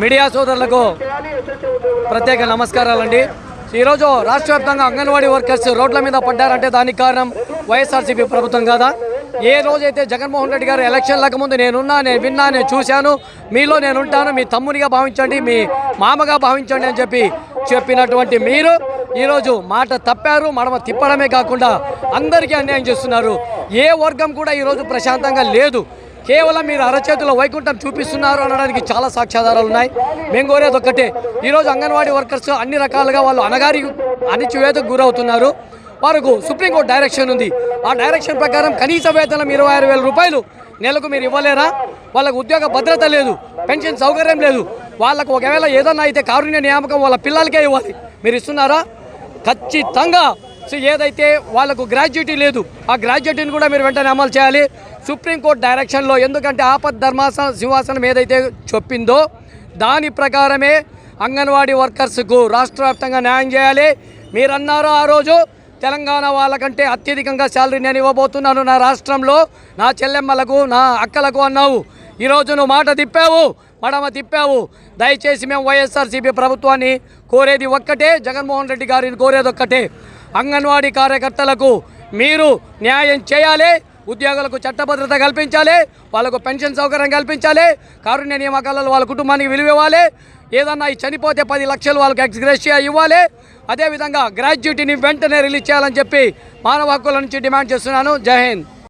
Media సోదరులకు ప్రత్యేక నమస్కారాలండి. ఈరోజు రాష్ట్ర వ్యాప్తంగా అంగన్వాడీ వర్కర్స్ రోడ్ల మీద పడ్డారంటే దానికి కారణం వైఎస్ఆర్సీపీ ప్రభుత్వం కాదా? ఏ రోజైతే జగన్మోహన్ రెడ్డి గారు ఎలక్షన్లకు ముందు నేనున్నా, నేను విన్నా, నేను చూశాను, మీలో నేను ఉంటాను, మీ తమ్మునిగా భావించండి, మీ మామగా భావించండి అని చెప్పినటువంటి మీరు ఈరోజు మాట తప్పారు. మడమ తిప్పడమే కాకుండా అందరికీ అన్యాయం చేస్తున్నారు. ఏ వర్గం కూడా ఈరోజు ప్రశాంతంగా లేదు. కేవలం మీరు అరచేతుల వైకుంఠం చూపిస్తున్నారు అనడానికి చాలా సాక్ష్యాధారాలు ఉన్నాయి. మేము కోరేది ఒక్కటే, ఈరోజు అంగన్వాడీ వర్కర్స్ అన్ని రకాలుగా వాళ్ళు అణిచివేతకు గురవుతున్నారు. వారికి సుప్రీంకోర్టు డైరెక్షన్ ఉంది. ఆ డైరెక్షన్ ప్రకారం కనీస వేతనం 26,000 రూపాయలు నెలకు మీరు ఇవ్వలేరా? వాళ్ళకు ఉద్యోగ భద్రత లేదు, పెన్షన్ సౌకర్యం లేదు. వాళ్ళకు ఒకవేళ ఏదన్నా అయితే కారుణ్య నియామకం వాళ్ళ పిల్లలకే ఇవ్వాలి. మీరు ఇస్తున్నారా? ఖచ్చితంగా. ఏదైతే వాళ్ళకు గ్రాడ్యుయేటీ లేదు, ఆ గ్రాడ్యుయేటీని కూడా మీరు వెంటనే అమలు చేయాలి సుప్రీంకోర్టు డైరెక్షన్లో. ఎందుకంటే ఆపద్ సింహాసనం ఏదైతే చెప్పిందో దాని ప్రకారమే అంగన్వాడీ వర్కర్స్కు రాష్ట్ర వ్యాప్తంగా న్యాయం చేయాలి. మీరన్నారు ఆ రోజు తెలంగాణ వాళ్ళకంటే అత్యధికంగా శాలరీ నేను ఇవ్వబోతున్నాను నా రాష్ట్రంలో, నా చెల్లెమ్మలకు, నా అక్కలకు అన్నావు. ఈరోజు నువ్వు మాట తిప్పావు, మడమ తిప్పావు. దయచేసి మేము వైఎస్ఆర్సీపీ ప్రభుత్వాన్ని కోరేది ఒక్కటే, జగన్మోహన్ రెడ్డి గారిని కోరేది ఒక్కటే, అంగన్వాడీ కార్యకర్తలకు మీరు న్యాయం చేయాలి. ఉద్యోగులకు చట్టభద్రత కల్పించాలి, వాళ్ళకు పెన్షన్ సౌకర్యం కల్పించాలి, కారుణ్య నియామకాలలో వాళ్ళ కుటుంబానికి విలువ ఇవ్వాలి. ఏదన్నా చనిపోతే 10 లక్షలు వాళ్ళకి ఎక్స్గ్రేషియా ఇవ్వాలి. అదేవిధంగా గ్రాడ్యుయేటీని వెంటనే రిలీజ్ చేయాలని చెప్పి మానవ హక్కుల నుంచి డిమాండ్ చేస్తున్నాను. జై హింద్.